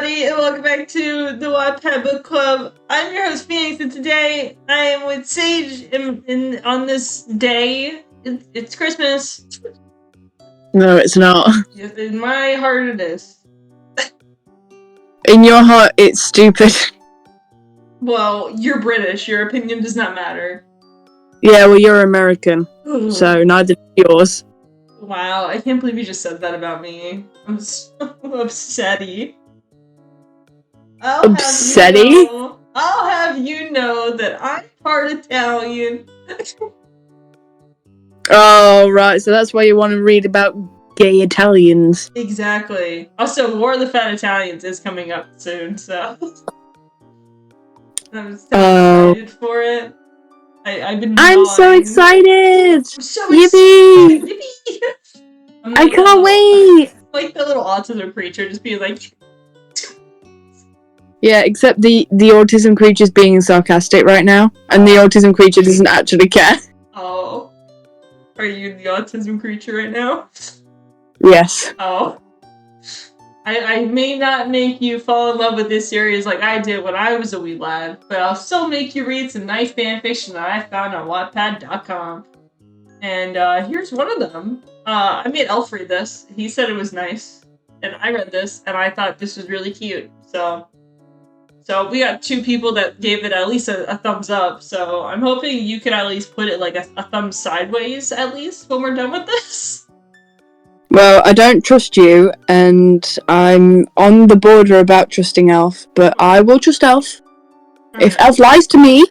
everybody, and welcome back to the Wattpad Book Club. I'm your host, Phoenix, and today I am with Sage on this day. It's Christmas. No, it's not. In my heart, it is. In your heart, it's stupid. Well, you're British. Your opinion does not matter. Yeah, well, you're American, so neither is yours. Wow, I can't believe you just said that about me. I'm so upsetty. I'll have you know that I'm part Italian. Oh, right, so that's why you want to read about gay Italians. Exactly. Also, War of the Fat Italians is coming up soon, so I'm so excited for it. I'm so excited! I'm so Yippee! excited! I can't wait! Like the little autism creature just being like... Yeah, except the autism creature's being sarcastic right now, and the autism creature doesn't actually care. Oh. Are you the autism creature right now? Yes. Oh. I may not make you fall in love with this series like I did when I was a wee lad, but I'll still make you read some nice fanfiction that I found on Wattpad.com. And here's one of them. I made Elf read this. He said it was nice. And I read this, and I thought this was really cute. So we got 2 people that gave it at least a thumbs up. So I'm hoping you can at least put it like a thumb sideways at least when we're done with this. Well, I don't trust you, and I'm on the border about trusting Elf, but I will trust Elf. If Elf lies to me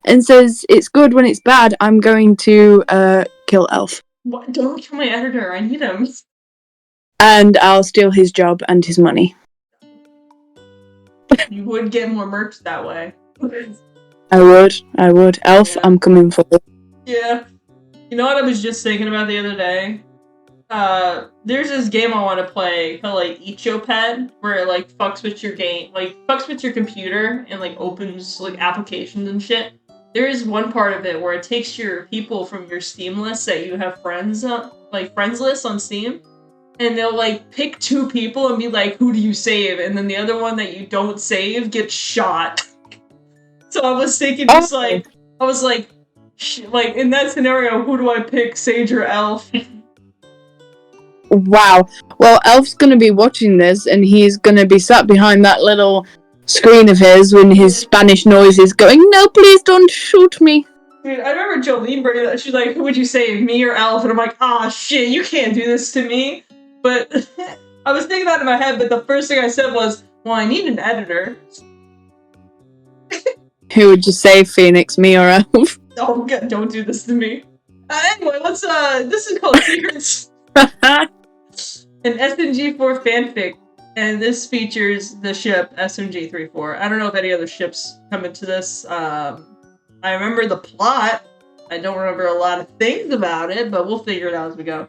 and says it's good when it's bad, I'm going to kill Elf. What? Don't kill my editor, I need him. And I'll steal his job and his money. You would get more merch that way. I would. Elf, yeah. I'm coming for you. Yeah. You know what I was just thinking about the other day? There's this game I want to play called, like, Ichopad, where it, like, fucks with your computer and, like, opens, like, applications and shit. There is one part of it where it takes your people from your Steam list that you have friends list on Steam, and they'll, like, pick 2 people and be like, who do you save? And then the other one that you don't save gets shot. So I was thinking just, like, in that scenario, who do I pick, Sage or Elf? Wow. Well, Elf's gonna be watching this, and he's gonna be sat behind that little screen of his when his Spanish noises going, no, please don't shoot me. Dude, I remember Jolene bringing that. She's like, who would you save, me or Elf? And I'm like, ah, shit, you can't do this to me. But I was thinking that in my head, but the first thing I said was, well, I need an editor. Who would you save, Phoenix, me or Elf? Oh, God, don't do this to me. Anyway, this is called Secrets. An SMG4 fanfic, and this features the ship SMG34. I don't know if any other ships come into this. I remember the plot. I don't remember a lot of things about it, but we'll figure it out as we go.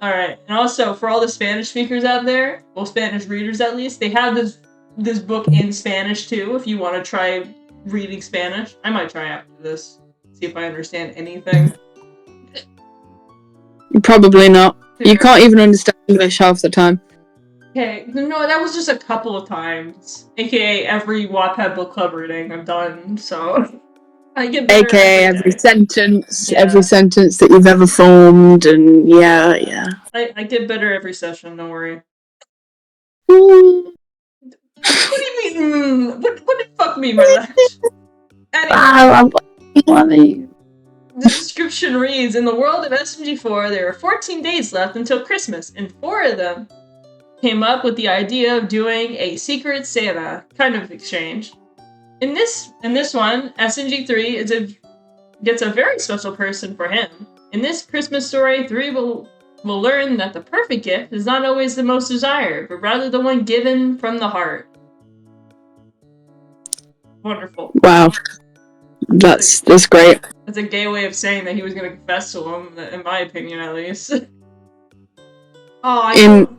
Alright, and also, for all the Spanish speakers out there, well, Spanish readers at least, they have this book in Spanish too, if you want to try reading Spanish. I might try after this, see if I understand anything. Probably not. You can't even understand English half the time. Okay, no, that was just a couple of times. AKA every Wattpad book club reading I've done, so I get better. AKA every sentence that you've ever formed, and yeah. I get better every session, don't worry. What do you mean? What the fuck mean by that? Anyway. The description reads, in the world of SMG4, there are 14 days left until Christmas, and 4 of them came up with the idea of doing a secret Santa kind of exchange. In this one, SMG3 gets a very special person for him. In this Christmas story, 3 will learn that the perfect gift is not always the most desired, but rather the one given from the heart. Wonderful. Wow. That's great. That's a gay way of saying that he was going to confess to him, in my opinion, at least. In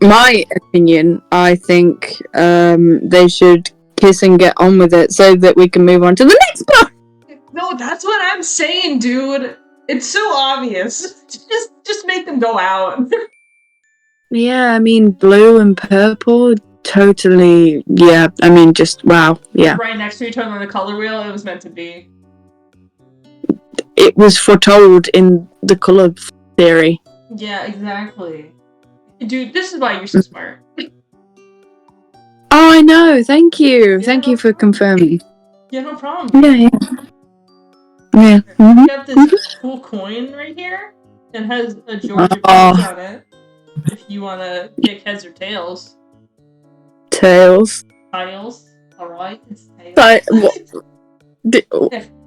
my opinion, I think they should kiss and get on with it so that we can move on to the next book. No, that's what I'm saying, dude. It's so obvious. Just make them go out. Yeah, I mean, blue and purple, totally, yeah, I mean, just, wow, yeah. Right next to each other on the color wheel, it was meant to be. It was foretold in the colour theory. Yeah, exactly. Dude, this is why you're so smart. Oh, I know, thank you. Yeah, Thank no you for problem. confirming. Yeah, no problem. Yeah. Yeah. We got this cool coin right here. It has a Georgia peach on it. If you want to pick heads or tails. Tails. Tails. Alright, it's tails.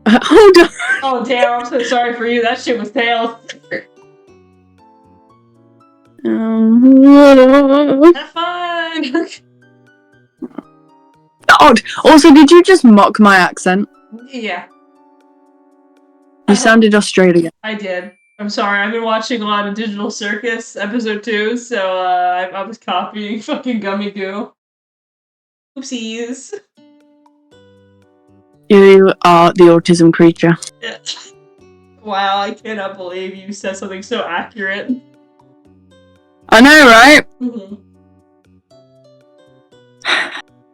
Hold on. Oh, damn, I'm so sorry for you. That shit was tails. Have fun! God. Also, did you just mock my accent? Yeah. You sounded Australian. I did. I'm sorry. I've been watching a lot of Digital Circus episode 2, so I was copying fucking Gummy Goo. Oopsies. You are the autism creature. Yeah. Wow, I cannot believe you said something so accurate. I know, right? Mm-hmm.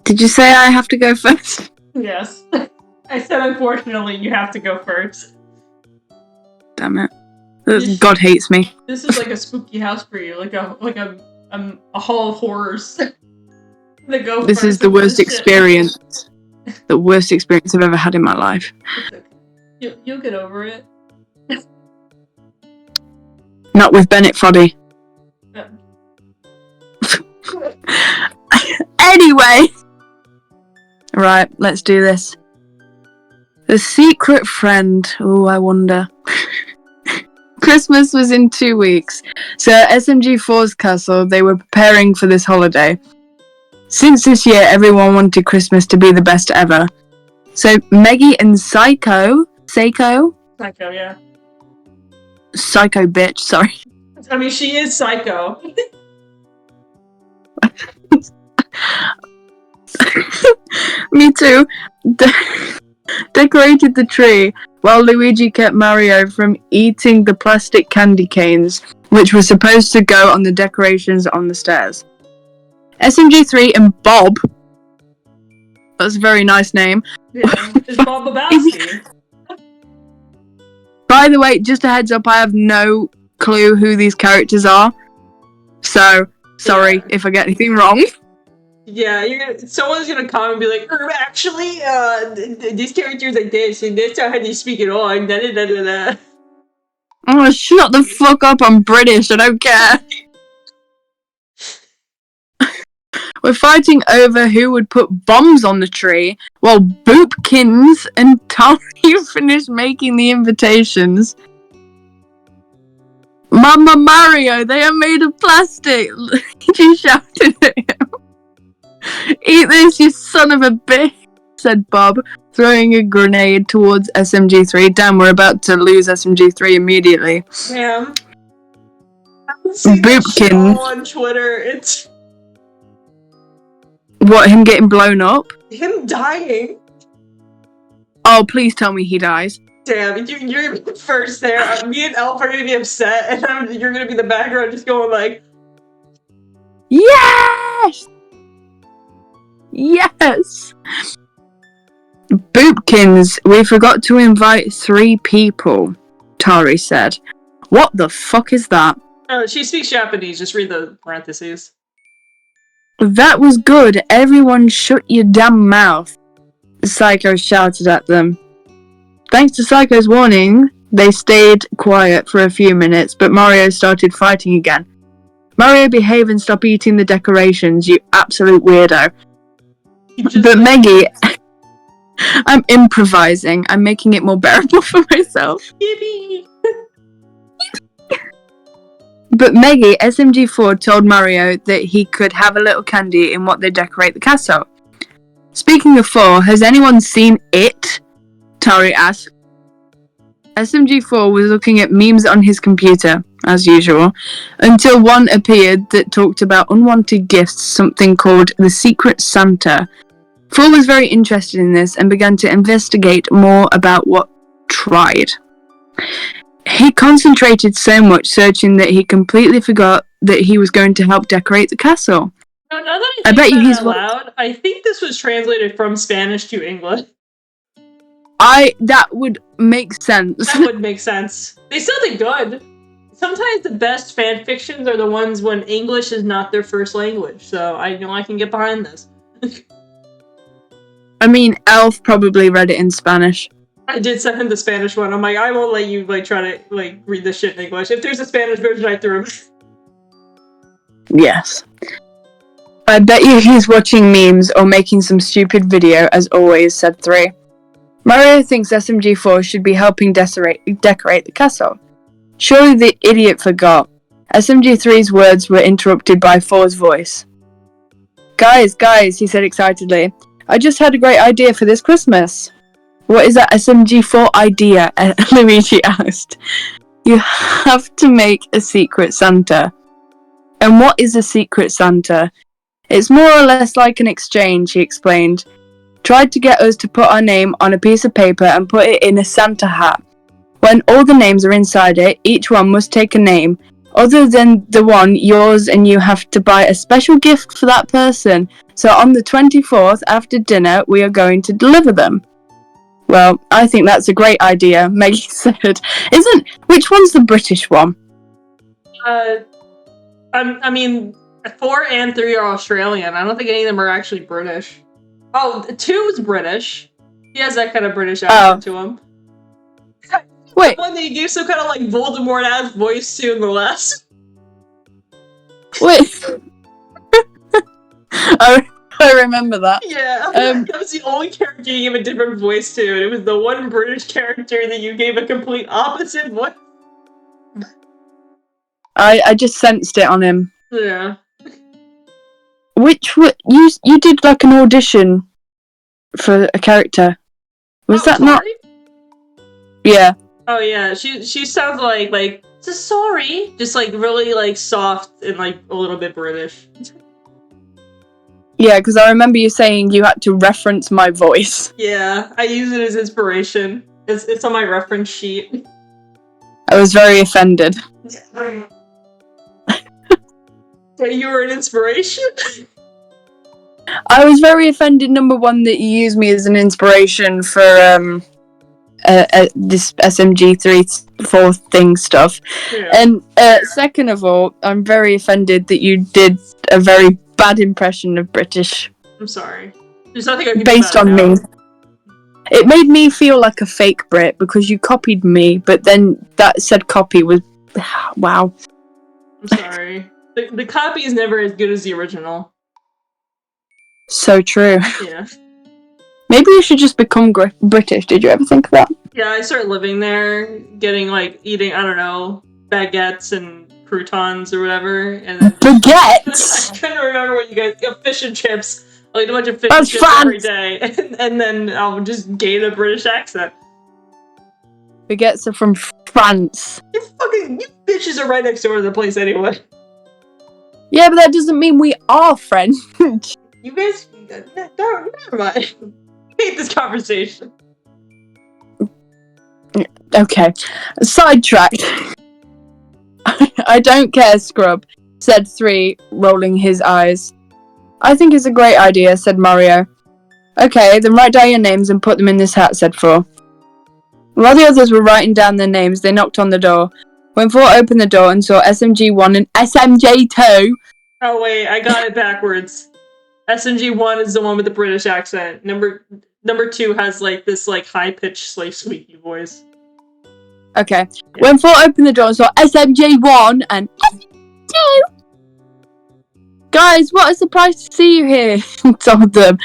Did you say I have to go first? Yes. I said unfortunately you have to go first. Damn it. God hates me. This is like a spooky house for you, like a hall of horrors. This is the worst experience. The worst experience I've ever had in my life. It's okay. You'll get over it. Not with Bennett Foddy. Anyway. Right, let's do this. The secret friend. Oh, I wonder. Christmas was in 2 weeks, so at SMG4's castle, they were preparing for this holiday. Since this year, everyone wanted Christmas to be the best ever. So Meggie and Psycho, yeah. Psycho bitch, sorry. I mean, she is psycho. Me too. Decorated the tree, while Luigi kept Mario from eating the plastic candy canes, which were supposed to go on the decorations on the stairs. SMG3 and Bob, that's a very nice name. Yeah, it's Bob Babowski. By the way, just a heads up, I have no clue who these characters are. So, sorry if I get anything wrong. Yeah, someone's gonna come and be like, actually, these characters are this, and that's how they speak it on. Da da da da da. Oh, shut the fuck up! I'm British. I don't care. We're fighting over who would put bombs on the tree, while Boopkins and Tommy finished making the invitations. Mama Mario, they are made of plastic! She shouted at him. Eat this, you son of a bitch, said Bob, throwing a grenade towards SMG3. Damn, we're about to lose SMG3 immediately. Damn. I've seen that shit all on Twitter. It's... What, him getting blown up? Him dying. Oh, please tell me he dies. Damn, you're first there. Me and Elf are gonna be upset, and you're gonna be in the background just going like... Yes! Yes! Boopkins, we forgot to invite 3 people, Tari said. What the fuck is that? She speaks Japanese, just read the parentheses. That was good. Everyone shut your damn mouth. Psycho shouted at them. Thanks to Psycho's warning, they stayed quiet for a few minutes, but Mario started fighting again. Mario, behave and stop eating the decorations, you absolute weirdo. But Meggie, I'm improvising. I'm making it more bearable for myself. Yippee! But Meggie, SMG4, told Mario that he could have a little candy in what they decorate the castle. Speaking of 4, has anyone seen it? Tari asked. SMG4 was looking at memes on his computer, as usual, until one appeared that talked about unwanted gifts, something called the Secret Santa. 4 was very interested in this and began to investigate more about what tried. He concentrated so much searching that he completely forgot that he was going to help decorate the castle. Now that I I think bet you about he's it out loud, I think this was translated from Spanish to English. That would make sense. That would make sense. They sounded good. Sometimes the best fan fictions are the ones when English is not their first language, so I know I can get behind this. I mean, Elf probably read it in Spanish. I did send him the Spanish one. I'm like, I won't let you try to read this shit in English. If there's a Spanish version, I threw him. Yes. I bet you he's watching memes or making some stupid video, as always, said 3. Mario thinks SMG4 should be helping decorate the castle. Surely the idiot forgot. SMG3's words were interrupted by 4's voice. Guys, he said excitedly. I just had a great idea for this Christmas. What is that SMG4 idea? Luigi asked. You have to make a secret Santa. And what is a secret Santa? It's more or less like an exchange, he explained. Tried to get us to put our name on a piece of paper and put it in a Santa hat. When all the names are inside it, each one must take a name, other than the one yours, and you have to buy a special gift for that person. So on the 24th, after dinner, we are going to deliver them. Well, I think that's a great idea, Maggie said. Which one's the British one? I mean, 4 and 3 are Australian. I don't think any of them are actually British. Oh, 2 is British. He has that kind of British accent to him. Wait. The one that you gave some kind of like Voldemort-ass voice to in the last. Wait. I remember that. Yeah, that was the only character you gave a different voice to, and it was the one British character that you gave a complete opposite voice. I just sensed it on him. Yeah. You did like an audition for a character. Was that not? Yeah. Oh yeah, she sounds like just sorry, just like really like soft and like a little bit British. Yeah, because I remember you saying you had to reference my voice. Yeah, I use it as inspiration. It's on my reference sheet. I was very offended. So you were an inspiration? I was very offended, number one, that you used me as an inspiration for this SMG4 thing stuff. Yeah. And second of all, I'm very offended that you did a very bad impression of British. I'm sorry. There's nothing I can based do on me. It made me feel like a fake Brit because you copied me, but then that said copy was... Wow. I'm sorry. The copy is never as good as the original. So true. Yeah. Maybe you should just become British. Did you ever think of that? Yeah, I started living there, eating, I don't know, baguettes and croutons or whatever. And then baguettes? I'm trying to remember what you guys... fish and chips. I'll eat a bunch of fish and chips every day. And then I'll just gain a British accent. Baguettes are from France. You bitches are right next door to the place anyway. Yeah, but that doesn't mean we are French. You guys... Never mind. I hate this conversation. Okay. Sidetracked. I don't care, Scrub, said 3, rolling his eyes. I think it's a great idea, said Mario. Okay, then write down your names and put them in this hat, said 4. While the others were writing down their names, they knocked on the door. When 4 opened the door and saw SMG1 and SMG2... Oh wait, I got it backwards. SMG1 is the one with the British accent. Number 2 has this high-pitched squeaky voice. Okay. Yeah. When 4 opened the door and saw SMG1 and SMG2... Guys, what a surprise to see you here, told them.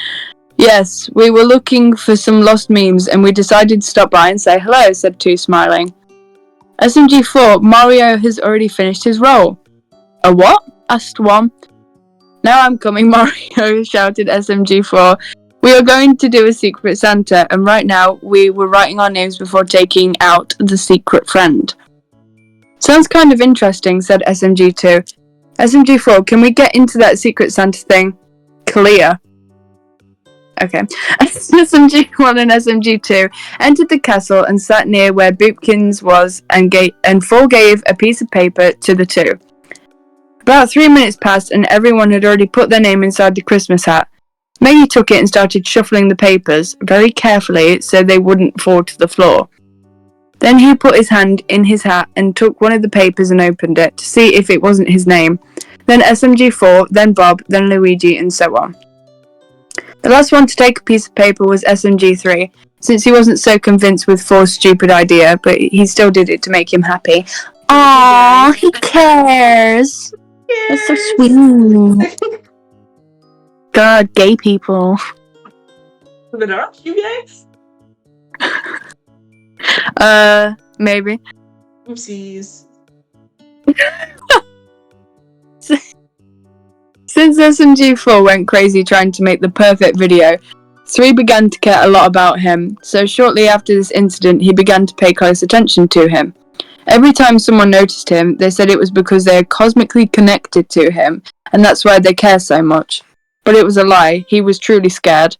Yes, we were looking for some lost memes and we decided to stop by and say hello, said 2, smiling. SMG4, Mario has already finished his role. A what? Asked 1. Now I'm coming, Mario, shouted SMG4. We are going to do a secret Santa, and right now we were writing our names before taking out the secret friend. Sounds kind of interesting, said SMG2. SMG4, can we get into that secret Santa thing? Clear. Okay. SMG1 and SMG2 entered the castle and sat near where Boopkins was and 4 gave a piece of paper to the 2. About 3 minutes passed and everyone had already put their name inside the Christmas hat. Maggie took it and started shuffling the papers, very carefully so they wouldn't fall to the floor. Then he put his hand in his hat and took one of the papers and opened it to see if it wasn't his name. Then SMG4, then Bob, then Luigi, and so on. The last one to take a piece of paper was SMG3, since he wasn't so convinced with 4's stupid idea, but he still did it to make him happy. Aww, he cares! That's so sweet. God, gay people. But aren't you guys? Maybe. Oopsies. Since SMG4 went crazy trying to make the perfect video, 3 began to care a lot about him, so shortly after this incident he began to pay close attention to him. Every time someone noticed him, they said it was because they are cosmically connected to him, and that's why they care so much. But it was a lie. He was truly scared.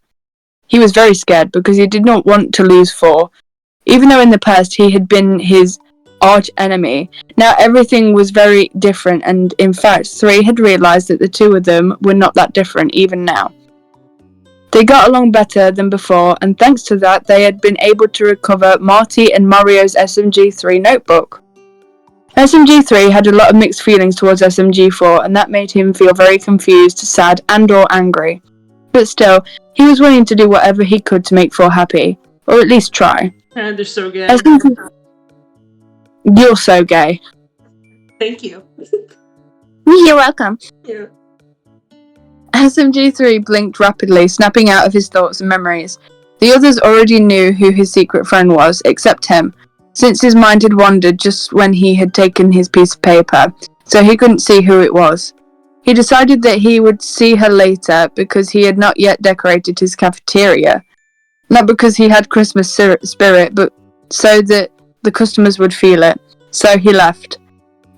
He was very scared because he did not want to lose 4. Even though in the past he had been his arch enemy, now everything was very different, and in fact 3 had realised that the two of them were not that different even now. They got along better than before, and thanks to that they had been able to recover Marty and Mario's SMG3 notebook. SMG3 had a lot of mixed feelings towards SMG4, and that made him feel very confused, sad, and or angry. But still, he was willing to do whatever he could to make 4 happy, or at least try. And they're so gay. You're so gay. Thank you. You're welcome. Yeah. SMG3 blinked rapidly, snapping out of his thoughts and memories. The others already knew who his secret friend was, except him, since his mind had wandered just when he had taken his piece of paper, so he couldn't see who it was. He decided that he would see her later because he had not yet decorated his cafeteria. Not because he had Christmas spirit, but so that the customers would feel it. So he left.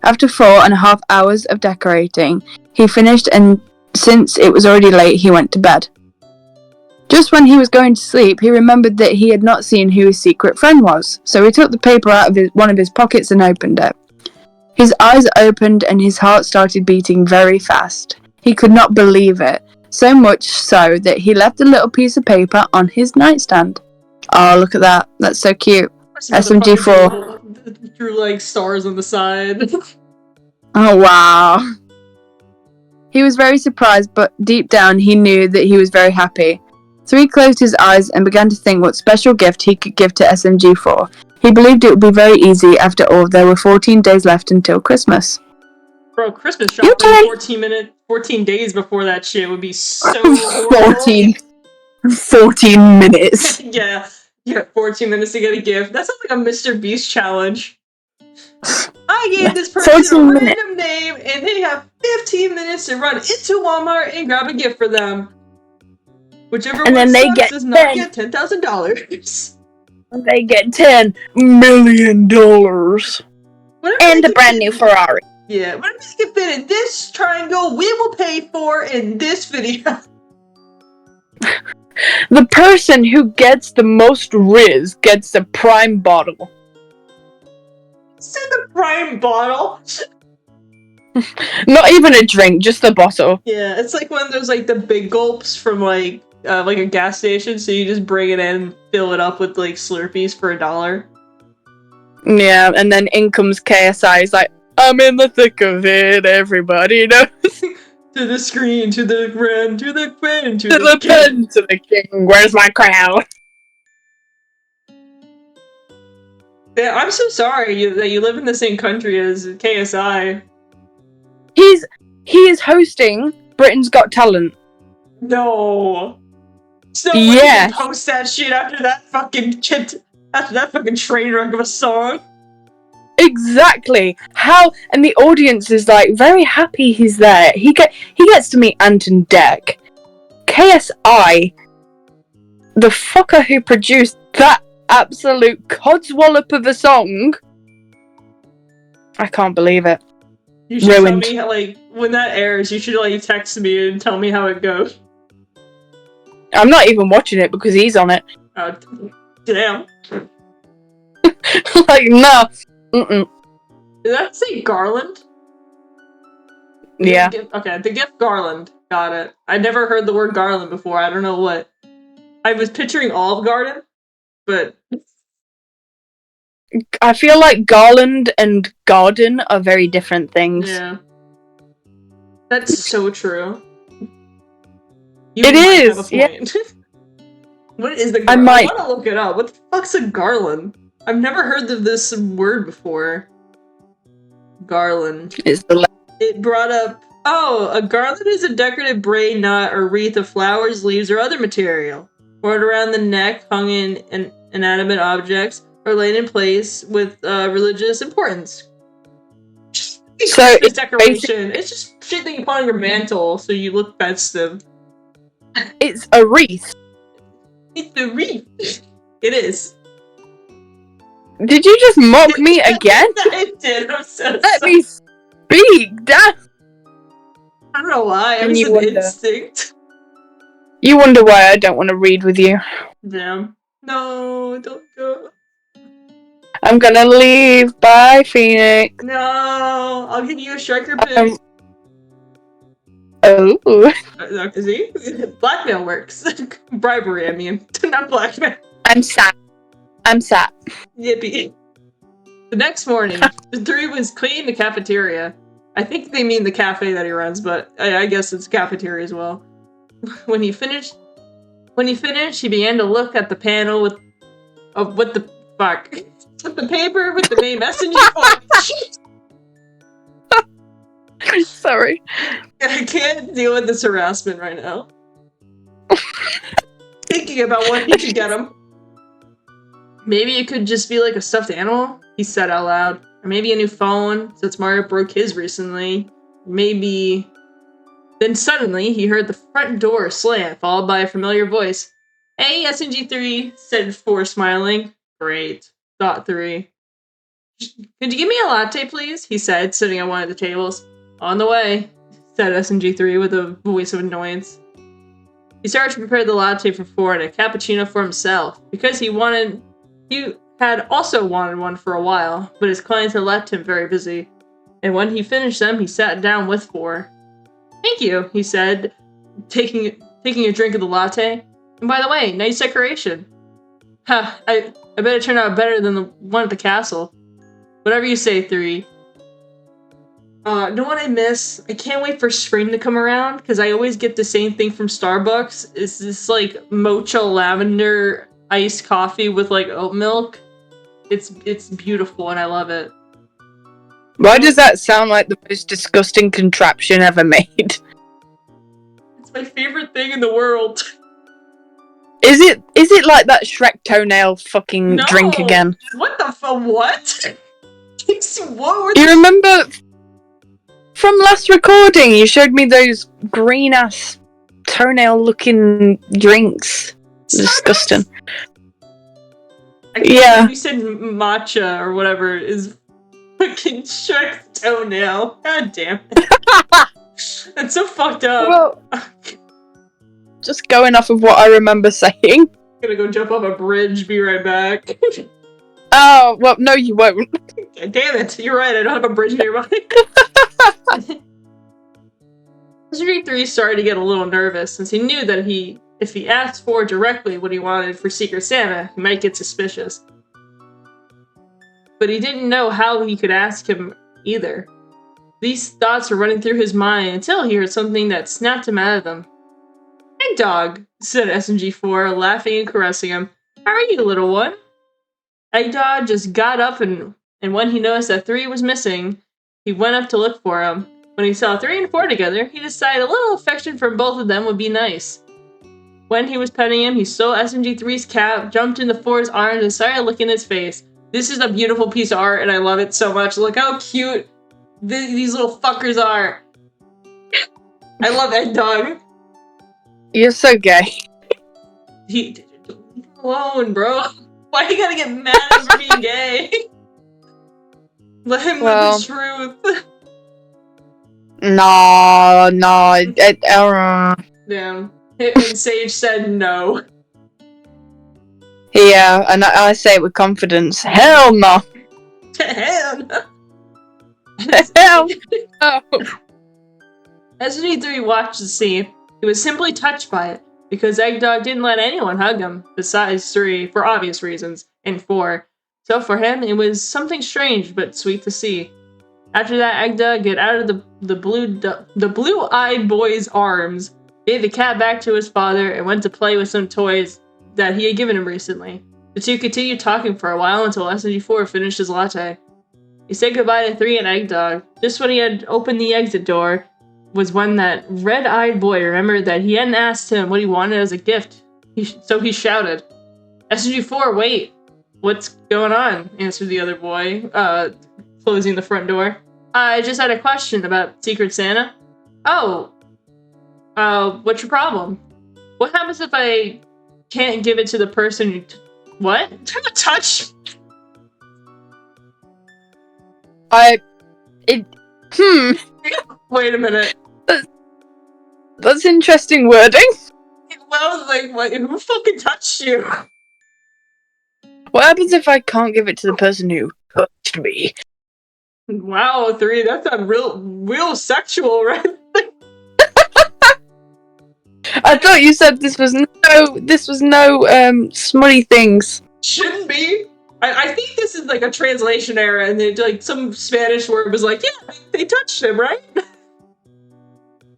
After 4.5 hours of decorating, he finished, and since it was already late, he went to bed. Just when he was going to sleep, he remembered that he had not seen who his secret friend was, so he took the paper out of one of his pockets and opened it. His eyes opened and his heart started beating very fast. He could not believe it, so much so that he left a little piece of paper on his nightstand. Oh, look at that. That's so cute. SMG4. Drew like stars on the side. Oh, wow. He was very surprised, but deep down he knew that he was very happy. So he closed his eyes and began to think what special gift he could give to SMG4. He believed it would be very easy. After all, there were 14 days left until Christmas. Bro, Christmas shopping 14 days before that shit would be so horrible. 14 minutes. Yeah, 14 minutes to get a gift. That sounds like a Mr. Beast challenge. I gave this person a random name, and they have 15 minutes to run into Walmart and grab a gift for them. Whichever and one sucks does not get $10,000. They get $10 million. And a brand new Ferrari. Yeah, whatever they can fit in this triangle, we will pay for in this video. The person who gets the most Riz gets a prime bottle. Say the prime bottle? Not even a drink, just the bottle. Yeah, it's like one of those like the big gulps from like a gas station, so you just bring it in, fill it up with like Slurpees for $1. Yeah, and then in comes KSI, he's like, I'm in the thick of it, everybody knows. To the screen, to the pen, to the pen, to the pen, to the king, where's my crown? Yeah, I'm so sorry that you live in the same country as KSI. He is hosting Britain's Got Talent. No. So yeah. Post that shit after that fucking train wreck of a song. Exactly. How, and the audience is like very happy he's there. He gets to meet Ant and Dec. KSI, the fucker who produced that absolute codswallop of a song. I can't believe it. You should tell me how, like, when that airs, you should like text me and tell me how it goes. I'm not even watching it because he's on it. Damn. Like, no. Mm-mm. Did that say Garland? Yeah. Okay, the gift garland. Got it. I never heard the word garland before. I don't know what. I was picturing Olive Garden, but I feel like garland and garden are very different things. yeah. That's so true. You It might is, have a point. Yeah. What is the I garland? might. I want to look it up. What the fuck's a garland? I've never heard of this word before. Garland. It's the It brought up, oh, a garland is a decorative braid, knot, or wreath of flowers, leaves, or other material. Worn around the neck, hung in inanimate objects, or laid in place with religious importance. So Christmas decoration. It's just shit that you put on your mantle so you look festive. It's a wreath. It's a wreath. It is. Did you just mock me again? I did. I'm so Let sorry. me speak. Damn. I don't know why. It was an instinct. You wonder why I don't want to read with you. Damn. No, don't go. I'm gonna leave. Bye, Phoenix. No, I'll give you a striker pick. Oh. See? Blackmail works. Bribery, I mean. Not blackmail. I'm sad. Yippee. The next morning, the three was cleaning the cafeteria. I think they mean the cafe that he runs, but I guess it's cafeteria as well. When he finished, he began to look at the panel with what the fuck? With the paper with the main message. Sorry. I can't deal with this harassment right now. Thinking about what he could get him. Maybe it could just be like a stuffed animal, he said out loud. Or maybe a new phone, since Mario broke his recently. Maybe... Then suddenly, he heard the front door slam, followed by a familiar voice. Hey, SNG3, said 4, smiling. Great, thought 3. Could you give me a latte, please? He said, sitting at one of the tables. On the way, said SNG3 with a voice of annoyance. He started to prepare the latte for 4 and a cappuccino for himself, because he had also wanted one for a while, but his clients had left him very busy. And when he finished them, he sat down with 4. Thank you, he said, taking a drink of the latte. And by the way, nice decoration. Ha, I bet it turned out better than the one at the castle. Whatever you say, 3. Know what I miss? I can't wait for spring to come around, because I always get the same thing from Starbucks. It's this, like, mocha lavender iced coffee with, like, oat milk. It's beautiful, and I love it. Why does that sound like the most disgusting contraption ever made? It's my favorite thing in the world. Is it like that Shrek toenail fucking drink again? What the what? You remember from last recording, you showed me those green ass toenail looking drinks. Disgusting. Yeah. You said matcha or whatever is fucking Shrek's toenail. God damn it. That's so fucked up. Well, just going off of what I remember saying. Gonna go jump off a bridge, be right back. Oh, well, no you won't. Damn it, you're right, I don't have a bridge nearby. Street 3 started to get a little nervous, since he knew that if he asked 4 directly what he wanted for Secret Santa, he might get suspicious. But he didn't know how he could ask him either. These thoughts were running through his mind until he heard something that snapped him out of them. Hey dog, said SNG4, laughing and caressing him. How are you, little one? Eggdog just got up and when he noticed that 3 was missing, he went up to look for him. When he saw 3 and 4 together, he decided a little affection from both of them would be nice. When he was petting him, he stole SNG3's cap, jumped into 4's arms, and started licking his face. This is a beautiful piece of art, and I love it so much. Look how cute these little fuckers are. I love Eggdog. You're so gay. Leave him alone, bro. Why you gotta get mad at him for being gay? Let him live the truth. No. Damn. And Sage said no. Yeah, and I say it with confidence. Hell no. Hell no. Hell no. As SG3 watched the scene, he was simply touched by it, because Eggdog didn't let anyone hug him, besides 3, for obvious reasons, and 4. So for him, it was something strange but sweet to see. After that, Eggdog got out of the blue-eyed boy's arms, gave the cat back to his father, and went to play with some toys that he had given him recently. The two continued talking for a while until SG4 finished his latte. He said goodbye to 3 and Eggdog. Just when he had opened the exit door was when that red-eyed boy remembered that he hadn't asked him what he wanted as a gift. So he shouted, SG4, wait! What's going on? Answered the other boy, closing the front door. I just had a question about Secret Santa. Oh. What's your problem? What happens if I can't give it to the person who what? Touch? Wait a minute. That's interesting wording. Well, like, what? Who fucking touched you? What happens if I can't give it to the person who touched me? Wow, 3, that's not real sexual, right? I thought you said this was no smutty things. Shouldn't be. I think this is like a translation error, and then like some Spanish word was like, yeah, they touched him, right?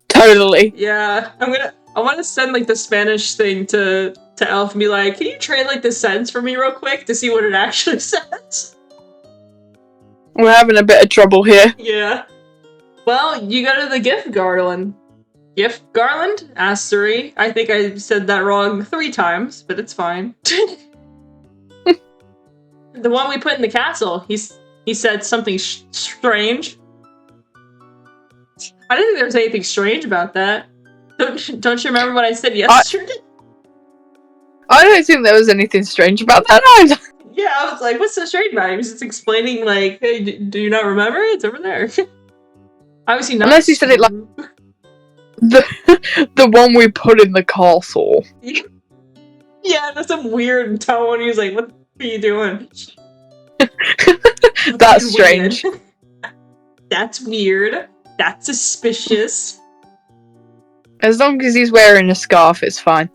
Totally. Yeah, I want to send like the Spanish thing to Elf and be like, can you translate this sentence for me real quick to see what it actually says? We're having a bit of trouble here. Yeah. Well, you go to the gift garland. Gift garland? Asked 3. I think I said that wrong 3 times, but it's fine. The one we put in the castle. He said something strange. I didn't think there was anything strange about that. Don't you remember what I said yesterday? I don't think there was anything strange about that either. Yeah, I was like, what's so strange about it? He was just explaining, like, hey, do you not remember? It's over there. Obviously not. Unless you said it like the one we put in the castle. Yeah, that's some weird tone. He was like, what are you doing? That's strange. That's weird. That's suspicious. As long as he's wearing a scarf, it's fine.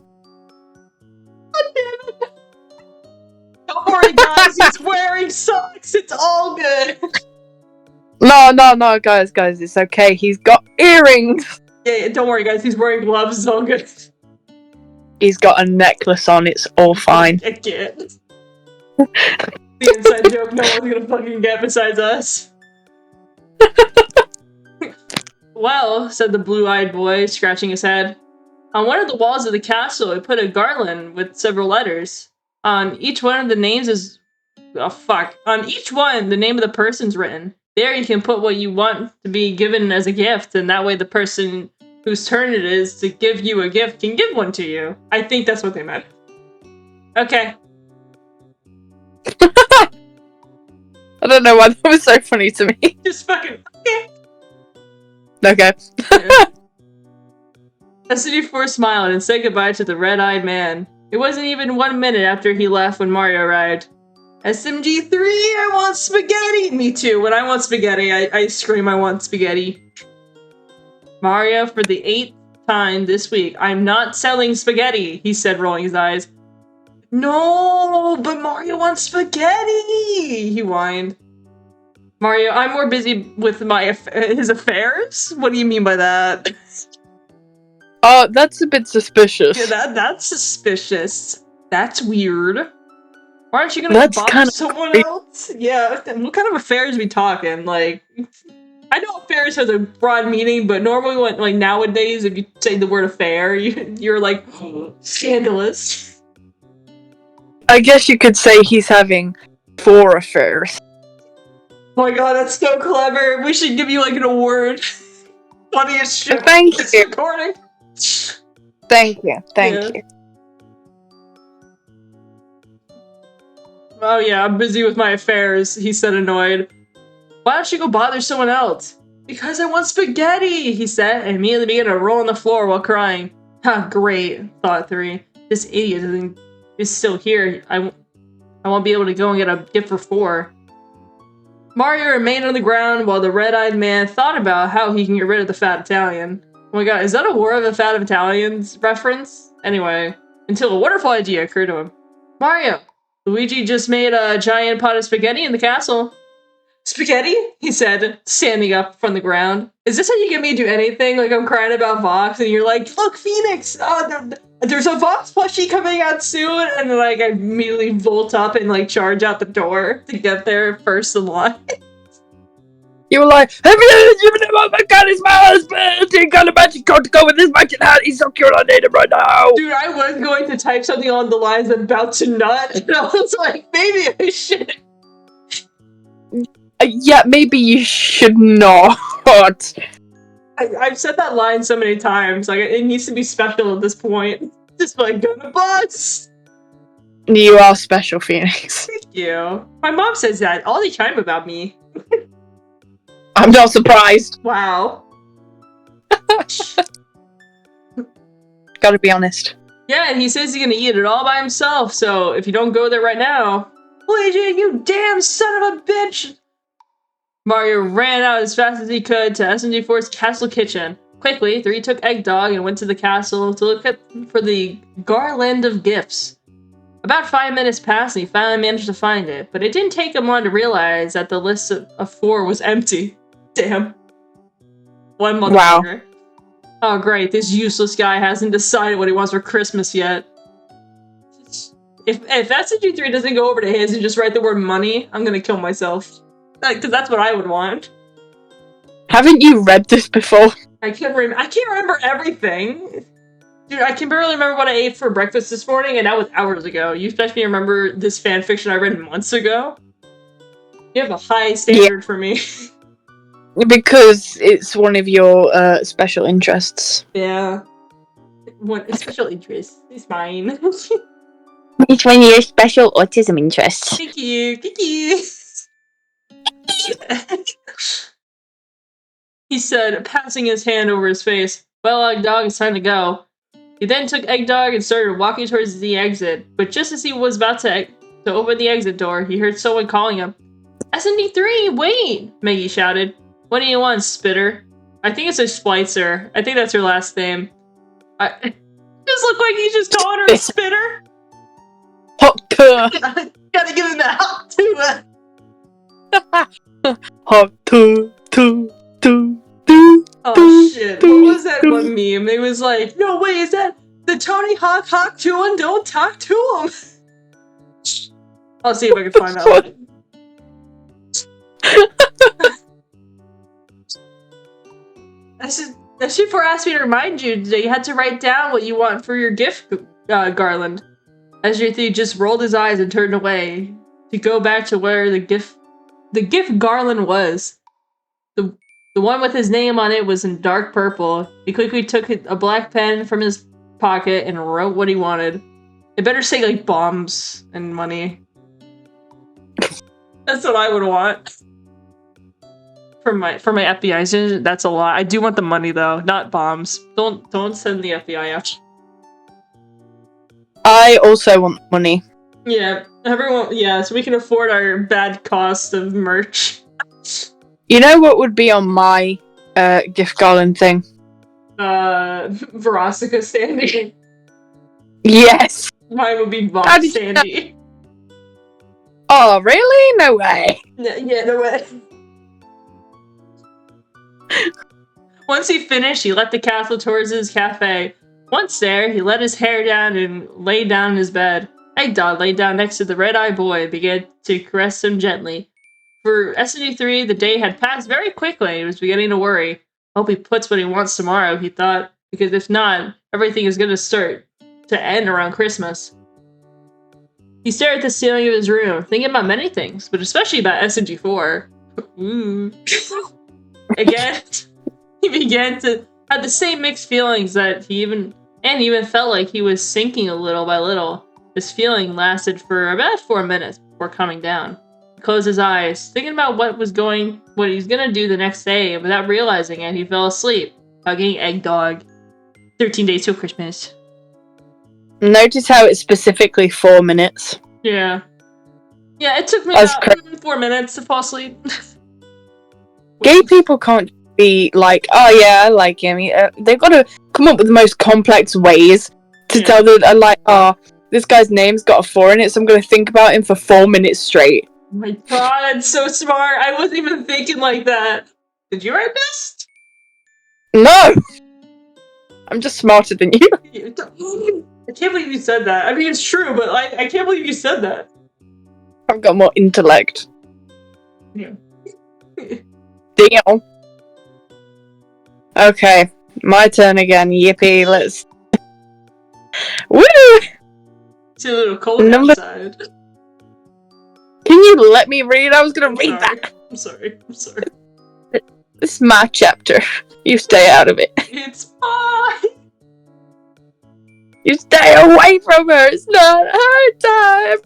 Don't worry, guys. He's wearing socks. It's all good. No, guys, it's okay. He's got earrings. Yeah, don't worry, guys. He's wearing gloves. It's all good. He's got a necklace on. It's all fine. I can't. The inside joke no one's gonna fucking get besides us. Well, said the blue-eyed boy, scratching his head. On one of the walls of the castle, it put a garland with several letters. On each one, the names is... Oh, fuck. On each one, the name of the person's written. There you can put what you want to be given as a gift, and that way the person whose turn it is to give you a gift can give one to you. I think that's what they meant. Okay. I don't know why that was so funny to me. Just fucking... Okay. Okay. Yeah. SCD4 smiled and said goodbye to the red-eyed man. It wasn't even 1 minute after he left when Mario arrived. SMG3, I want spaghetti! Me too, when I want spaghetti, I scream I want spaghetti. Mario, for the 8th time this week, I'm not selling spaghetti, he said, rolling his eyes. No, but Mario wants spaghetti, he whined. Mario, I'm more busy with his affairs? What do you mean by that? Oh, that's a bit suspicious. Yeah, that's suspicious. That's weird. Why aren't you gonna bother someone else? Yeah, what kind of affairs are we talking? Like, I know affairs has a broad meaning, but normally when, like, nowadays, if you say the word affair, you're like, scandalous. I guess you could say he's having 4 affairs. Oh my god, that's so clever. We should give you, like, an award. Funniest shit. Thank you. Recording. Thank you. Oh yeah, I'm busy with my affairs, he said, annoyed. Why don't you go bother someone else? Because I want spaghetti, he said, and immediately began to roll on the floor while crying. Ha, great, thought 3. This idiot is still here. I won't be able to go and get a gift for 4. Mario remained on the ground while the red-eyed man thought about how he can get rid of the fat Italian. Oh my god, is that a War of the Fat Italians reference? Anyway, until a wonderful idea occurred to him. Mario! Luigi just made a giant pot of spaghetti in the castle. Spaghetti? He said, standing up from the ground. Is this how you get me to do anything? Like, I'm crying about Vox, and you're like, look, Phoenix! There's a Vox plushie coming out soon! And then, like, I immediately volt up and, like, charge out the door to get there first in line. You were like, have you given him? Oh my god, he's my husband! He got a magic card to go with his magic hat. He's so cute, I need him right now. Dude, I was going to type something on the lines about to nut, and I was like, maybe I should. Yeah, maybe you should not. I've said that line so many times. Like, it needs to be special at this point. Just like, go to bus! You are special, Phoenix. Thank you. My mom says that all the time about me. I'm not surprised. Wow. Gotta be honest. Yeah, and he says he's gonna eat it all by himself, so if you don't go there right now... Luigi, you damn son of a bitch! Mario ran out as fast as he could to SMG4's castle kitchen. Quickly, 3 took Eggdog and went to the castle to look for the garland of gifts. About 5 minutes passed and he finally managed to find it, but it didn't take him long to realize that the list of 4 was empty. Damn. One motherfucker. Wow. Oh great, this useless guy hasn't decided what he wants for Christmas yet. If SMG3 doesn't go over to his and just write the word money, I'm gonna kill myself. Because that's what I would want. Haven't you read this before? I can't remember everything. Dude, I can barely remember what I ate for breakfast this morning, and that was hours ago. You expect me to remember this fanfiction I read months ago? You have a high standard for me. Because it's one of your special interests. Yeah. One special interest is mine. It's one of your special autism interests. Thank you. Thank you. He said, passing his hand over his face. Well, Eggdog, it's time to go. He then took Eggdog and started walking towards the exit, but just as he was about to open the exit door, he heard someone calling him. SMD3, wait! Maggie shouted. What do you want, Spitter? I think it's a Splicer. I think that's her last name. Just look like he's just calling her a Spitter. Gotta give him that hot too. Hot two. Oh shit, what was that one meme? It was like, no way, is that the Tony Hawk to him? Don't talk to him! I'll see if I can find that one. SG4 asked me to remind you that you had to write down what you want for your gift garland. SG3 just rolled his eyes and turned away to go back to where the gift garland was. The one with his name on it was in dark purple. He quickly took a black pen from his pocket and wrote what he wanted. It better say like bombs and money. That's what I would want. For my FBI, that's a lot. I do want the money though, not bombs. Don't send the FBI out. I also want money. Yeah, everyone. Yeah, so we can afford our bad cost of merch. You know what would be on my gift garland thing? Veronica Sandy. Yes. Mine would be Vox Sandy. Oh, really? No way. Yeah, no way. Once he finished, he left the castle towards his cafe. Once there, he let his hair down and lay down in his bed. Eggdog laid down next to the red-eyed boy and began to caress him gently. For SMD3, the day had passed very quickly. He was beginning to worry. Hope he puts what he wants tomorrow, he thought, because if not, everything is going to start to end around Christmas. He stared at the ceiling of his room, thinking about many things, but especially about SMG4. Again, he began to have the same mixed feelings that he even felt like he was sinking a little by little. This feeling lasted for about 4 minutes before coming down. He closed his eyes, thinking about what he's gonna do the next day, and without realizing it, he fell asleep, hugging Eggdog. 13 days till Christmas. Notice how it's specifically 4 minutes. Yeah. Yeah, it took me about 4 minutes to fall asleep. Gay people can't be like, oh yeah, I like him. They've got to come up with the most complex ways to tell that, like, oh, this guy's name's got a 4 in it, so I'm going to think about him for 4 minutes straight. Oh my god, it's so smart. I wasn't even thinking like that. Did you write this? No! I'm just smarter than you. I can't believe you said that. I mean, it's true, but I can't believe you said that. I've got more intellect. Yeah. Damn. Okay, my turn again. Yippee, let's... Woo! It's a little cold outside. Can you let me read? I was gonna read that. I'm sorry. This is my chapter. You stay out of it. It's fine. You stay away from her. It's not her time.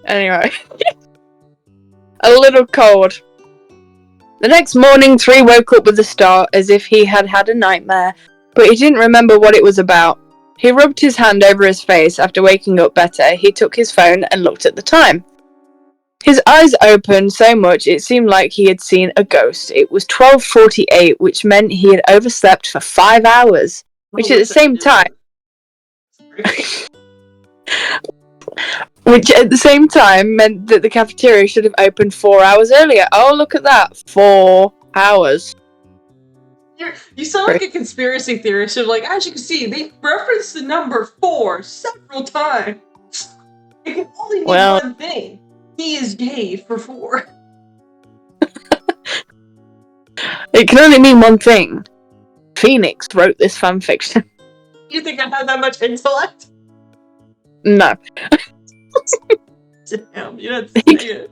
Anyway. A little cold. The next morning, 3 woke up with a start, as if he had had a nightmare, but he didn't remember what it was about. He rubbed his hand over his face after waking up better. He took his phone and looked at the time. His eyes opened so much it seemed like he had seen a ghost. It was 12:48, which meant he had overslept for 5 hours, which at the same time... Which at the same time meant that the cafeteria should have opened 4 hours earlier. Oh, look at that. 4 hours. You sound like a conspiracy theorist. Like, as you can see, they referenced the number 4 several times. It can only mean one thing. He is gay for 4. It can only mean one thing. Phoenix wrote this fanfiction. You think I have that much intellect? No. Damn, you don't say it.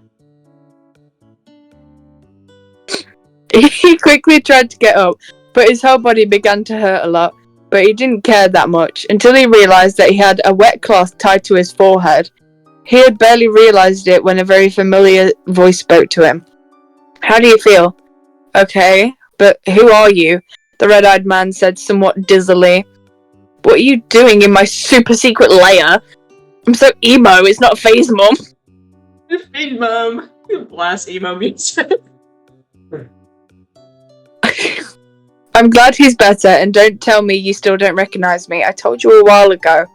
He quickly tried to get up, but his whole body began to hurt a lot, but he didn't care that much, until he realised that he had a wet cloth tied to his forehead. He had barely realised it when a very familiar voice spoke to him. How do you feel? Okay, but who are you? The red-eyed man said somewhat dizzily. What are you doing in my super secret lair? I'm so emo, it's not phase mom. Phase mom. Blast emo music. I'm glad he's better, and don't tell me you still don't recognise me. I told you a while ago.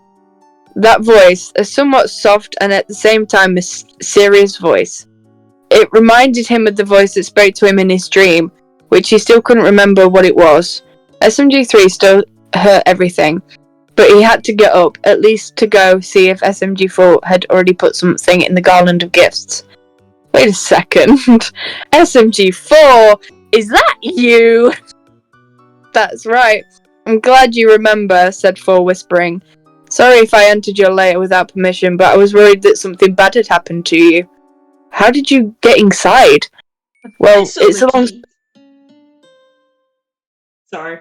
That voice, a somewhat soft and at the same time serious voice. It reminded him of the voice that spoke to him in his dream, which he still couldn't remember what it was. SMG3 still hurt everything, but he had to get up, at least to go see if SMG4 had already put something in the garland of gifts. Wait a second. SMG4, is that you? That's right. I'm glad you remember, said 4, whispering. Sorry if I entered your lair without permission, but I was worried that something bad had happened to you. How did you get inside? Well, it's a long... Sorry.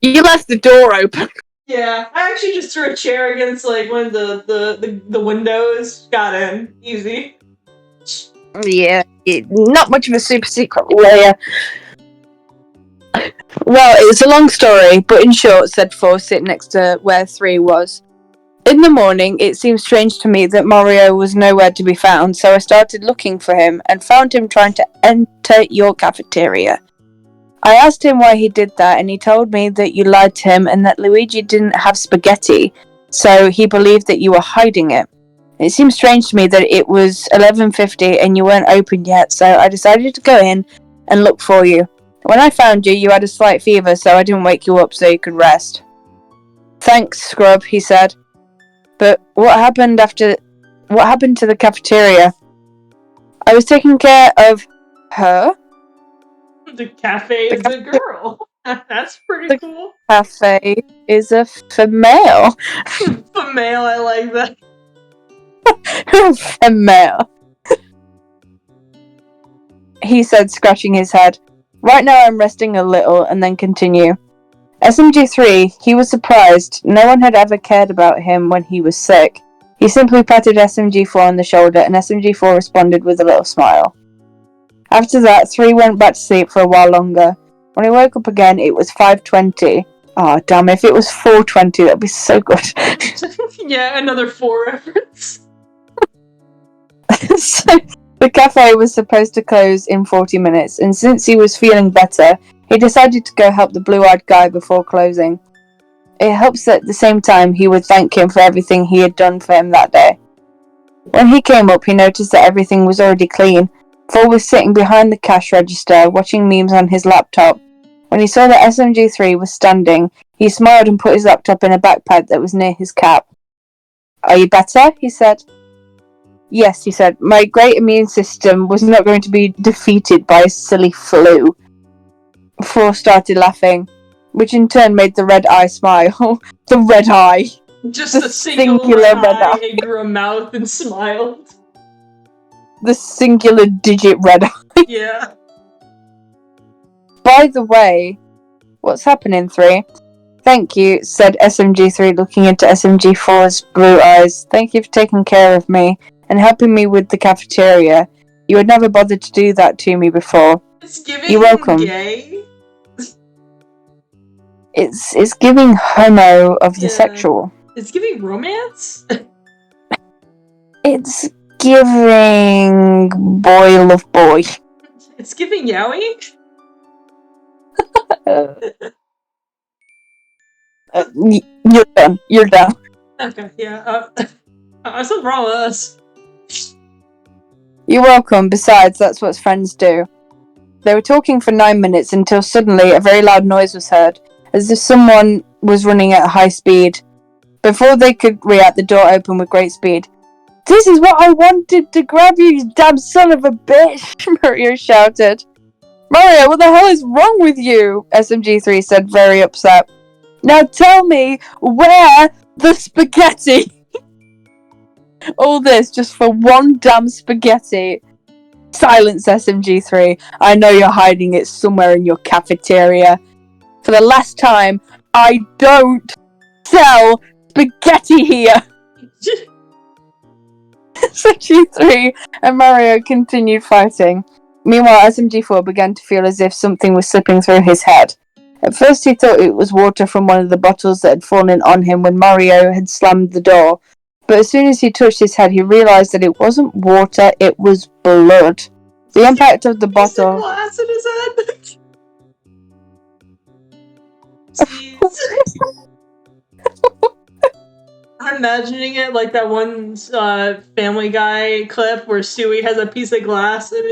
You left the door open. Yeah, I actually just threw a chair against, like, one of the windows. Got in. Easy. Yeah, not much of a super secret lair. Well, it's a long story, but in short, said 4, sitting next to where 3 was. In the morning, it seemed strange to me that Mario was nowhere to be found, so I started looking for him, and found him trying to enter your cafeteria. I asked him why he did that, and he told me that you lied to him and that Luigi didn't have spaghetti, so he believed that you were hiding it. It seemed strange to me that it was 11:50 and you weren't open yet, so I decided to go in and look for you. When I found you, you had a slight fever, so I didn't wake you up so you could rest. Thanks, Scrub, he said. But what happened to the cafeteria? I was taking care of her. The cafe is a girl. That's pretty cool. Cafe is a female. Female, I like that. Female. He said, scratching his head. Right now I'm resting a little, and then continue. SMG3, he was surprised. No one had ever cared about him when he was sick. He simply patted SMG4 on the shoulder, and SMG4 responded with a little smile. After that, 3 went back to sleep for a while longer. When he woke up again, it was 5:20. Oh, damn, if it was 4:20, that'd be so good. Yeah, another 4 reference. The cafe was supposed to close in 40 minutes, and since he was feeling better, he decided to go help the blue-eyed guy before closing. It helps that at the same time he would thank him for everything he had done for him that day. When he came up, he noticed that everything was already clean. Thor was sitting behind the cash register, watching memes on his laptop. When he saw that SMG3 was standing, he smiled and put his laptop in a backpack that was near his cap. "Are you better?" he said. "Yes," he said. "My great immune system was not going to be defeated by a silly flu." Thor started laughing, which in turn made the red eye smile. The red eye. Just The a singular singular red eye, eye. it grew a mouth and smiled. The singular digit red eye. Yeah. "By the way, what's happening, 3? "Thank you," said SMG3, looking into SMG4's blue eyes. "Thank you for taking care of me and helping me with the cafeteria. You had never bothered to do that to me before." It's giving "You're welcome." gay. It's giving homo of the sexual. It's giving romance? It's giving boy love boy. It's giving yaoi? You're done. You're done. Okay, yeah. What's wrong with us? "You're welcome. Besides, that's what friends do." They were talking for 9 minutes until suddenly a very loud noise was heard, as if someone was running at high speed. Before they could react, the door opened with great speed. "This is what I wanted to grab you, you damn son of a bitch!" Mario shouted. "Mario, what the hell is wrong with you?" SMG3 said, very upset. "Now tell me, where the spaghetti?" All this just for one damn spaghetti. "Silence, SMG3. I know you're hiding it somewhere in your cafeteria. For the last time, I don't sell spaghetti here." SMG3 and Mario continued fighting. Meanwhile, SMG4 began to feel as if something was slipping through his head. At first he thought it was water from one of the bottles that had fallen on him when Mario had slammed the door. But as soon as he touched his head, he realised that it wasn't water, it was blood. The impact of the bottle... He's glass in his head! Jeez. I'm imagining it like that one Family Guy clip where Stewie has a piece of glass in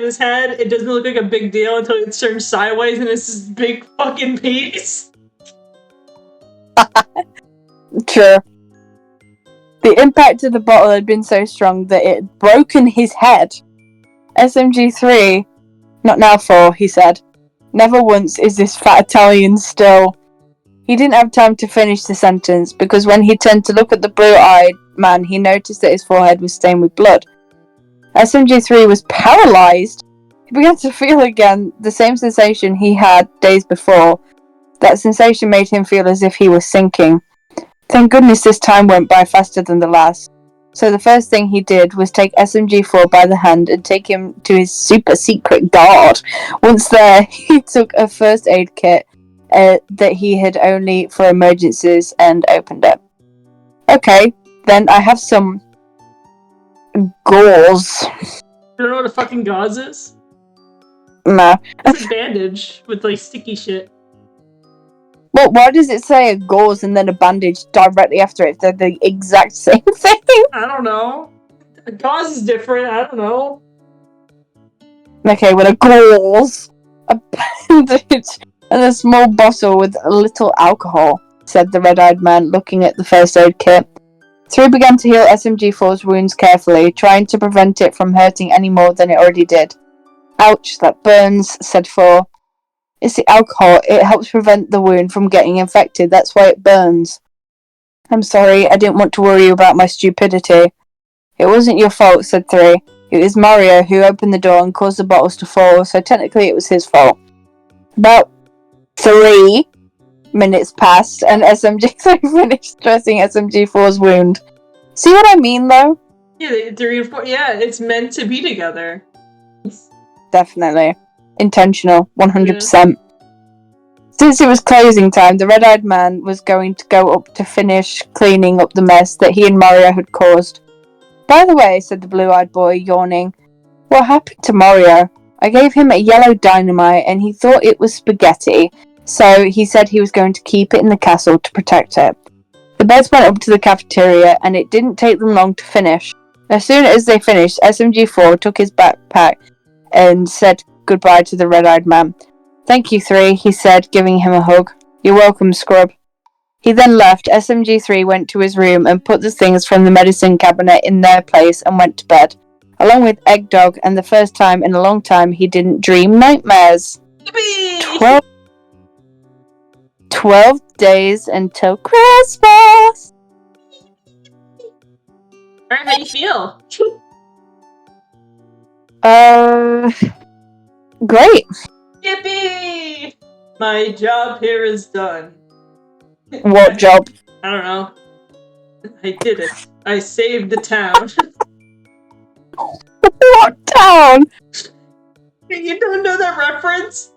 his head. It doesn't look like a big deal until it turns sideways and it's this big fucking piece. True. The impact of the bottle had been so strong that it had broken his head. SMG3, "Not now, 4, he said. "Never once is this fat Italian still." He didn't have time to finish the sentence, because when he turned to look at the blue-eyed man, he noticed that his forehead was stained with blood. SMG3 was paralysed. He began to feel again the same sensation he had days before. That sensation made him feel as if he was sinking. Thank goodness this time went by faster than the last. So the first thing he did was take SMG4 by the hand and take him to his super secret guard. Once there, he took a first aid kit that he had only for emergencies and opened it. "Okay, then I have some gauze." You don't know what a fucking gauze is? No. It's a bandage with like sticky shit. Well, why does it say a gauze and then a bandage directly after it? They're the exact same thing. I don't know. A gauze is different. I don't know. Okay, with a gauze, a bandage, and a small bottle with a little alcohol, said the red-eyed man, looking at the first aid kit. 3 began to heal SMG4's wounds carefully, trying to prevent it from hurting any more than it already did. "Ouch, that burns," said 4. "It's the alcohol. It helps prevent the wound from getting infected. That's why it burns." "I'm sorry. I didn't want to worry you about my stupidity." "It wasn't your fault," said 3. "It was Mario who opened the door and caused the bottles to fall, so technically it was his fault." About 3 minutes passed, and SMG3 finished dressing SMG4's wound. See what I mean, though? Yeah, 3 and 4. Yeah, it's meant to be together. Definitely. Intentional, 100%. Since it was closing time, the red-eyed man was going to go up to finish cleaning up the mess that he and Mario had caused. "By the way," said the blue-eyed boy, yawning, What happened to Mario? I gave him a yellow dynamite and he thought it was spaghetti, so he said he was going to keep it in the castle to protect it. The birds went up to the cafeteria and it didn't take them long to finish. As soon as they finished, SMG4 took his backpack and said goodbye to the red-eyed man. Thank you, 3, he said, giving him a hug. You're welcome, scrub. He then left. SMG3 went to his room and put the things from the medicine cabinet in their place and went to bed, along with Eggdog, and the first time in a long time he didn't dream nightmares. 12 days until Christmas! Alright, how you feel? Great. Yippee! My job here is done. What job? I don't know. I did it. I saved the town. What town? You don't know that reference?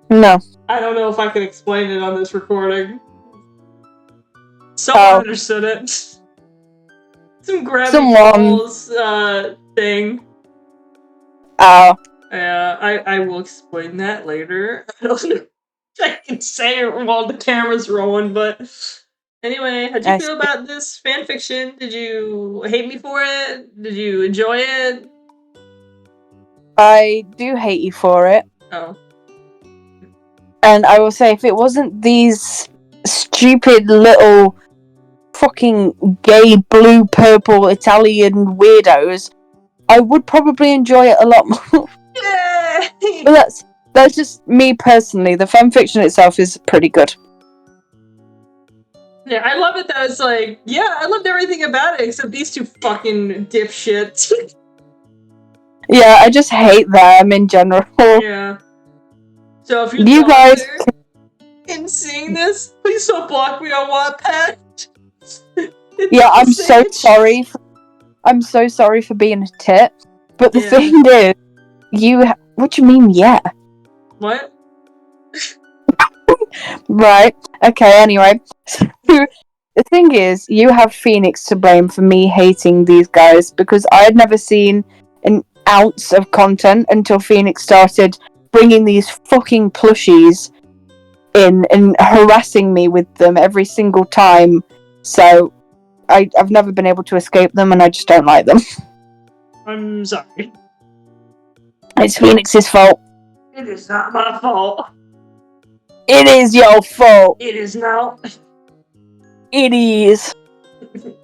No. I don't know if I can explain it on this recording. Someone understood it. Some Gravity Falls thing. Oh. Yeah, I will explain that later. I don't know if I can say it while the camera's rolling, but anyway, how'd you feel about this fanfiction? Did you hate me for it? Did you enjoy it? I do hate you for it. Oh. And I will say, if it wasn't these stupid little fucking gay blue purple Italian weirdos, I would probably enjoy it a lot more. Yay! But that's just me personally. The fanfiction itself is pretty good. Yeah, I love it that it's like, yeah, I loved everything about it except these two fucking dipshits. Yeah, I just hate them in general. Yeah. So if you guys in seeing this, please don't block me on Wattpad. Yeah, I'm so sorry. I'm so sorry for being a tit. But the thing is, what do you mean, yeah? What? Right. Okay, anyway. So, the thing is, you have Phoenix to blame for me hating these guys because I had never seen an ounce of content until Phoenix started bringing these fucking plushies in and harassing me with them every single time. So I've never been able to escape them and I just don't like them. I'm sorry. It's Phoenix's fault. It is not my fault. It is your fault. It is not. It is.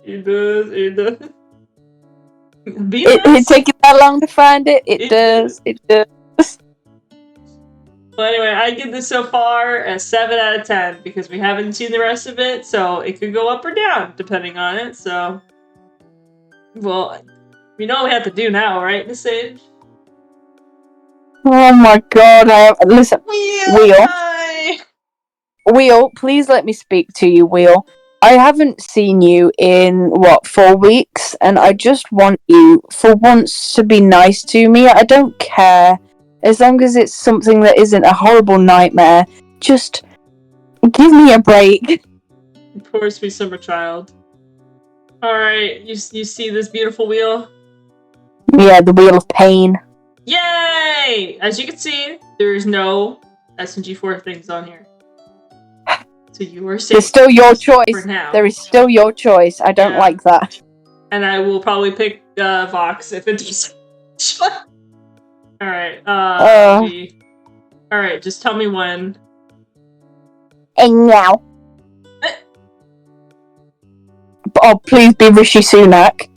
It does. It does. It take you that long to find it? It does. It does. Well, anyway, I give this so far a 7 out of 10 because we haven't seen the rest of it, so it could go up or down depending on it. So, well, we know what we have to do now, right, Miss Sage? Oh my god! Listen, Wheel, please let me speak to you, Wheel. I haven't seen you in, 4 weeks, and I just want you, for once, to be nice to me. I don't care. As long as it's something that isn't a horrible nightmare, just give me a break. Of course, me summer child. Alright, you see this beautiful wheel? Yeah, the wheel of pain. Yay! As you can see, there's no SMG4 things on here. So you are safe. It's still your choice. For now. There is still your choice. I don't like that. And I will probably pick Vox if it does. Alright, Alright, just tell me when. And now. Oh, please be Rishi Sunak.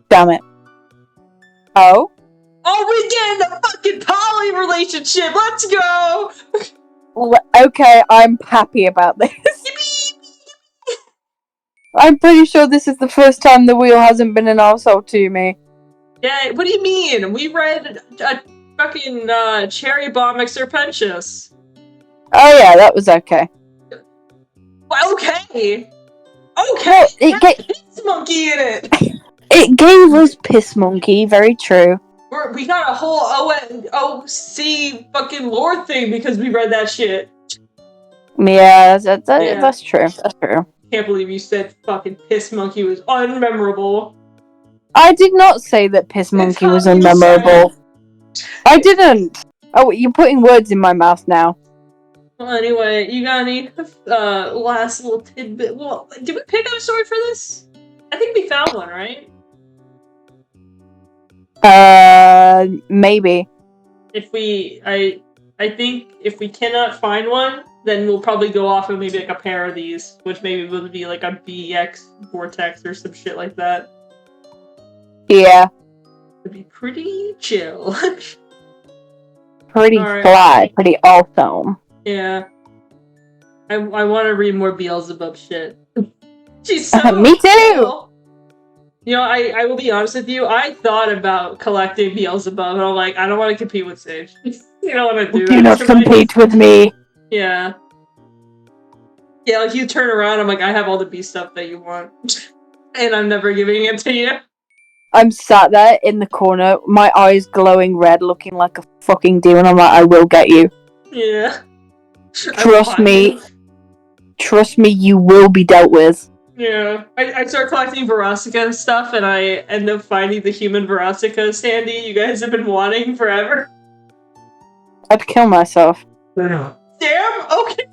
Damn it. Oh? Oh, we get in a fucking poly relationship! Let's go! Okay, I'm happy about this. I'm pretty sure this is the first time the wheel hasn't been an arsehole to me. Yeah, what do you mean? We read a fucking Cherry Bomb Exerpentious. Oh yeah, that was okay. Okay! Okay! It gave Piss Monkey in it! It gave us Piss Monkey, very true. We got a whole OC fucking lore thing because we read that shit. Yeah, that's true. That's true. Can't believe you said fucking Piss Monkey was unmemorable. I did not say that Piss Monkey was unmemorable. I didn't. Oh, you're putting words in my mouth now. Well, anyway, you got any last little tidbit? Well, did we pick up a story for this? I think we found one, right? Maybe. I think if we cannot find one, then we'll probably go off of maybe like a pair of these, which maybe would be like a BX Vortex or some shit like that. Yeah. It'd be pretty chill. Pretty fly, pretty awesome. Yeah. I want to read more Beelzebub shit. She's so Me too! cool. You know, I will be honest with you, I thought about collecting Beelzebub, and I'm like, I don't want to compete with Sage. You don't want to do that. Do not compete with me. Yeah. Yeah, like you turn around, I'm like, I have all the beast stuff that you want. And I'm never giving it to you. I'm sat there in the corner, my eyes glowing red, looking like a fucking demon. I'm like, I will get you. Yeah. Trust me. Trust me, you will be dealt with. Yeah. I start collecting Verostica stuff, and I end up finding the human Verostica standee you guys have been wanting forever. I'd kill myself. Damn, okay.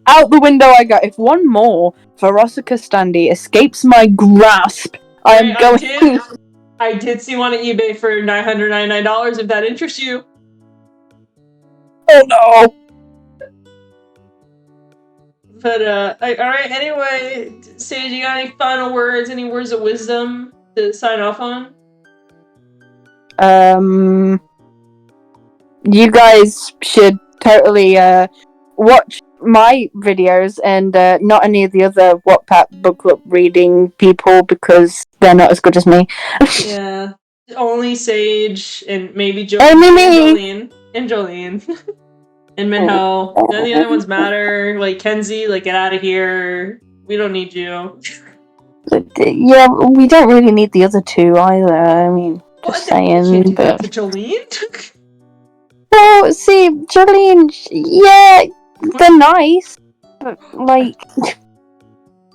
Out the window I go. If one more Verostica standee escapes my grasp, I am going... I did see one on eBay for $999 if that interests you. Oh no! But, alright, anyway, Sage, you got any final words, any words of wisdom to sign off on? You guys should totally, watch my videos and, not any of the other Wattpad book club reading people because they're not as good as me. Yeah. Only Sage and maybe Jolene. And Jolene. And Minho. None of the other ones matter. Like, Kenzie, like, get out of here. We don't need you. Yeah, we don't really need the other two either. I mean, just saying. But to Jolene? Well, see, Jolene, yeah, they're nice, but like,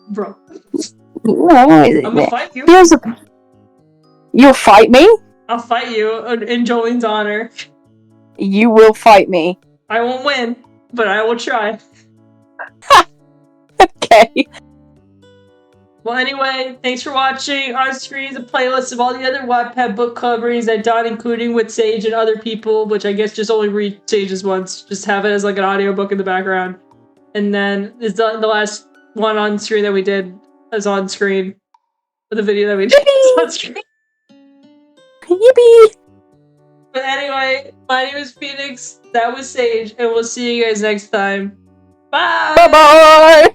bro, I'm gonna fight you. You'll fight me? I'll fight you in Jolene's honor. You will fight me. I won't win, but I will try. Okay. Well, anyway, thanks for watching. On screen is a playlist of all the other Wattpad book coverings I've done, including with Sage and other people, which I guess just only read Sage's once. Just have it as like an audiobook in the background. And then the last one on screen that we did is on screen. The video that we did is on screen. Yippee! But anyway, my name is Phoenix, that was Sage, and we'll see you guys next time. Bye! Bye-bye!